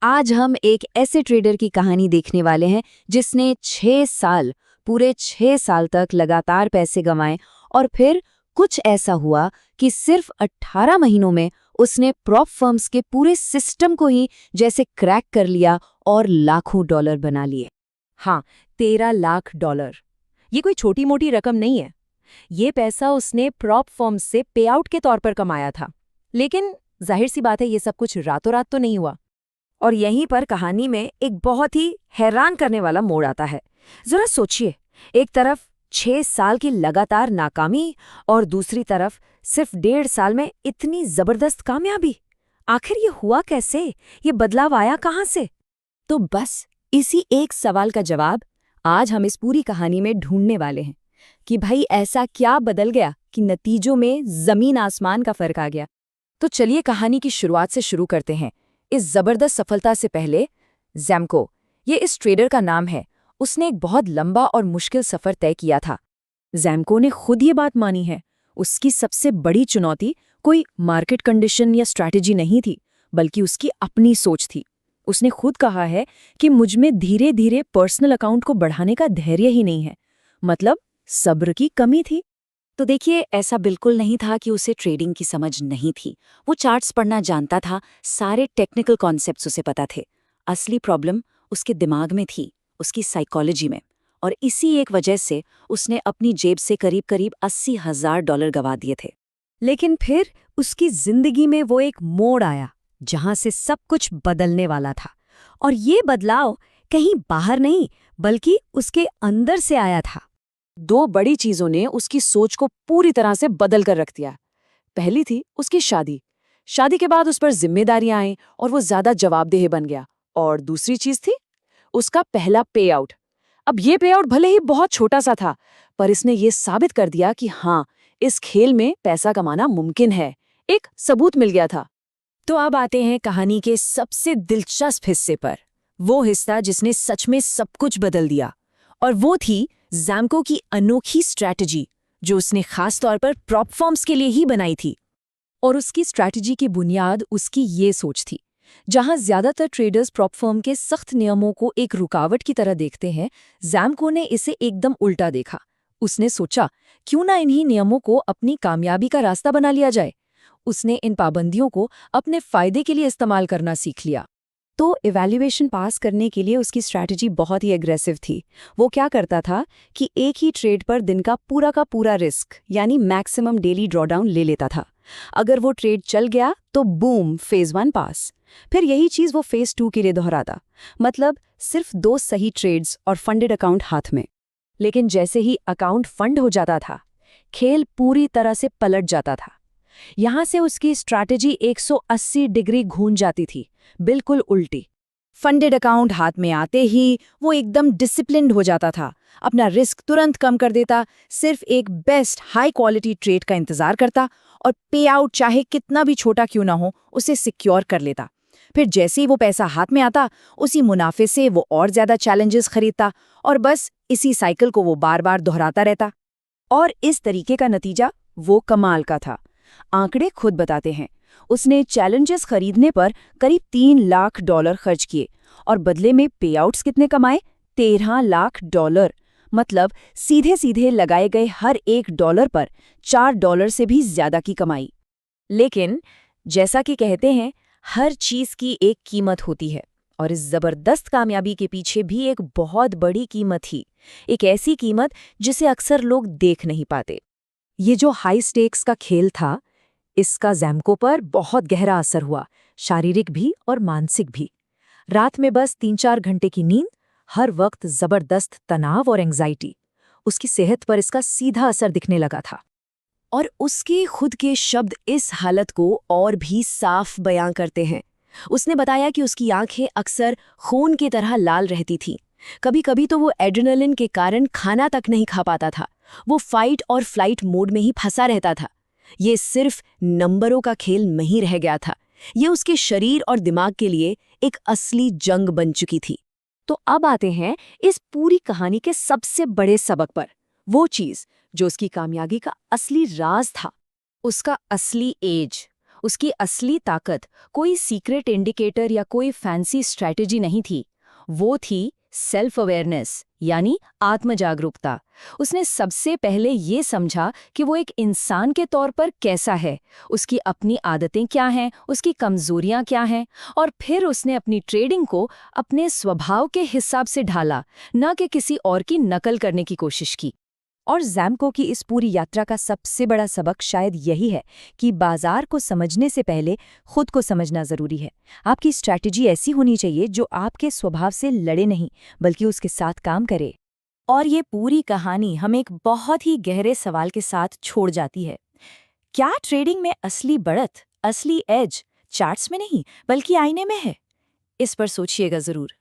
आज हम एक ऐसे ट्रेडर की कहानी देखने वाले हैं जिसने 6 साल, पूरे 6 साल तक लगातार पैसे कमाए और फिर कुछ ऐसा हुआ कि सिर्फ 18 महीनों में उसने प्रॉप फर्म्स के पूरे सिस्टम को ही जैसे क्रैक कर लिया और लाखों डॉलर बना लिए। हाँ, 13 लाख डॉलर। ये कोई छोटी मोटी रकम नहीं है। ये पैसा उसने प्रॉप फर्म से पे आउट के तौर पर कमाया था। लेकिन जाहिर सी बात है, ये सब कुछ रातों रात तो नहीं हुआ। और यहीं पर कहानी में एक बहुत ही हैरान करने वाला मोड़ आता है। जरा सोचिए, एक तरफ 6 साल की लगातार नाकामी और दूसरी तरफ सिर्फ 1.5 साल में इतनी जबरदस्त कामयाबी। आखिर ये हुआ कैसे? ये बदलाव आया कहाँ से? तो बस इसी एक सवाल का जवाब आज हम इस पूरी कहानी में ढूंढने वाले हैं कि भाई ऐसा क्या बदल गया कि नतीजों में जमीन आसमान का फर्क आ गया। तो चलिए कहानी की शुरुआत से शुरू करते हैं। इस जबरदस्त सफलता से पहले ज़ैम्को, ये इस ट्रेडर का नाम है, उसने एक बहुत लंबा और मुश्किल सफर तय किया था। ज़ैम्को ने खुद ये बात मानी है। उसकी सबसे बड़ी चुनौती कोई मार्केट कंडीशन या स्ट्रैटेजी नहीं थी, बल्कि उसकी अपनी सोच थी। उसने खुद कहा है कि मुझ में धीरे धीरे पर्सनल अकाउंट को बढ़ाने का धैर्य ही नहीं है, मतलब सब्र की कमी थी। तो देखिए, ऐसा बिल्कुल नहीं था कि उसे ट्रेडिंग की समझ नहीं थी। वो चार्ट्स पढ़ना जानता था, सारे टेक्निकल कॉन्सेप्ट्स उसे पता थे। असली प्रॉब्लम उसके दिमाग में थी, उसकी साइकोलॉजी में। और इसी एक वजह से उसने अपनी जेब से करीब करीब $80,000 गंवा दिए थे। लेकिन फिर उसकी जिंदगी में वो एक मोड़ आया जहां से सब कुछ बदलने वाला था। और ये बदलाव कहीं बाहर नहीं, बल्कि उसके अंदर से आया था। 2 बड़ी चीजों ने उसकी सोच को पूरी तरह से बदल कर रख दिया। पहली थी उसकी शादी। शादी के बाद उस पर जिम्मेदारियां आईं और वो ज्यादा जवाबदेह बन गया। और दूसरी चीज थी उसका पहला पे आउट। अब ये पे आउट भले ही बहुत छोटा सा था, पर इसने ये साबित कर दिया कि हाँ, इस खेल में पैसा कमाना मुमकिन है। एक सबूत मिल गया था। तो अब आते हैं कहानी के सबसे दिलचस्प हिस्से पर, वो हिस्सा जिसने सच में सब कुछ बदल दिया। और वो थी ज़ैम्को की अनोखी स्ट्रैटेजी, जो उसने खास तौर पर प्रॉप फर्म्स के लिए ही बनाई थी। और उसकी स्ट्रैटेजी की बुनियाद उसकी ये सोच थी। जहां ज्यादातर ट्रेडर्स प्रॉप फर्म के सख्त नियमों को एक रुकावट की तरह देखते हैं, ज़ैम्को ने इसे एकदम उल्टा देखा। उसने सोचा, क्यों ना इन्हीं नियमों को अपनी कामयाबी का रास्ता बना लिया जाए। उसने इन पाबंदियों को अपने फायदे के लिए इस्तेमाल करना सीख लिया। तो इवैल्यूएशन पास करने के लिए उसकी स्ट्रैटेजी बहुत ही एग्रेसिव थी। वो क्या करता था कि एक ही ट्रेड पर दिन का पूरा रिस्क, यानी मैक्सिमम डेली ड्रॉडाउन ले लेता था। अगर वो ट्रेड चल गया तो बूम, फेज 1 पास। फिर यही चीज़ वो फेज 2 के लिए दोहराता, मतलब सिर्फ 2 सही ट्रेड्स और फंडेड अकाउंट हाथ में। लेकिन जैसे ही अकाउंट फंड हो जाता था, खेल पूरी तरह से पलट जाता था। यहां से उसकी स्ट्रैटेजी 180 डिग्री घूम जाती थी, बिल्कुल उल्टी। फंडेड अकाउंट हाथ में आते ही वो एकदम डिसिप्लिन्ड हो जाता था, अपना रिस्क तुरंत कम कर देता, सिर्फ एक बेस्ट हाई क्वालिटी ट्रेड का इंतजार करता और पे आउट चाहे कितना भी छोटा क्यों ना हो, उसे सिक्योर कर लेता। फिर जैसे ही वो पैसा हाथ में आता, उसी मुनाफे से वो और ज्यादा चैलेंजेस खरीदता और बस इसी साइकिल को वो बार बार दोहराता रहता। और इस तरीके का नतीजा वो कमाल का था। आंकड़े खुद बताते हैं, उसने चैलेंजेस खरीदने पर करीब $3 लाख खर्च किए और बदले में पे आउट्स कितने कमाए? $13 लाख। मतलब सीधे सीधे लगाए गए हर $1 पर $4 से भी ज्यादा की कमाई। लेकिन जैसा कि कहते हैं, हर चीज की एक कीमत होती है, और इस जबरदस्त कामयाबी के पीछे भी एक बहुत बड़ी कीमत थी। एक ऐसी कीमत जिसे अक्सर लोग देख नहीं पाते। ये जो हाई स्टेक्स का खेल था, इसका ज़ैम्को पर बहुत गहरा असर हुआ, शारीरिक भी और मानसिक भी। रात में बस 3-4 घंटे की नींद, हर वक्त जबरदस्त तनाव और एंग्जाइटी। उसकी सेहत पर इसका सीधा असर दिखने लगा था। और उसके खुद के शब्द इस हालत को और भी साफ बयां करते हैं। उसने बताया कि उसकी आंखें अक्सर खून की तरह लाल रहती थीं। कभी कभी तो वो एड्रेनलिन के कारण खाना तक नहीं खा पाता था। वो फाइट और फ्लाइट मोड में ही फंसा रहता था। ये सिर्फ नंबरों का खेल नहीं रह गया था, ये उसके शरीर और दिमाग के लिए एक असली जंग बन चुकी थी। तो अब आते हैं इस पूरी कहानी के सबसे बड़े सबक पर, वो चीज जो उसकी कामयाबी का असली राज था, उसका असली एज। उसकी असली ताकत कोई सीक्रेट इंडिकेटर या कोई फैंसी स्ट्रैटेजी नहीं थी, वो थी सेल्फ अवेयरनेस, यानी आत्मजागरूकता। उसने सबसे पहले ये समझा कि वो एक इंसान के तौर पर कैसा है, उसकी अपनी आदतें क्या हैं, उसकी कमजोरियां क्या हैं, और फिर उसने अपनी ट्रेडिंग को अपने स्वभाव के हिसाब से ढाला, न कि किसी और की नकल करने की कोशिश की। और ज़ैम्को की इस पूरी यात्रा का सबसे बड़ा सबक शायद यही है कि बाजार को समझने से पहले खुद को समझना ज़रूरी है। आपकी स्ट्रैटेजी ऐसी होनी चाहिए जो आपके स्वभाव से लड़े नहीं, बल्कि उसके साथ काम करे। और ये पूरी कहानी हमें एक बहुत ही गहरे सवाल के साथ छोड़ जाती है। क्या ट्रेडिंग में असली बढ़त, असली एज चार्ट्स में नहीं, बल्कि आईने में है? इस पर सोचिएगा ज़रूर।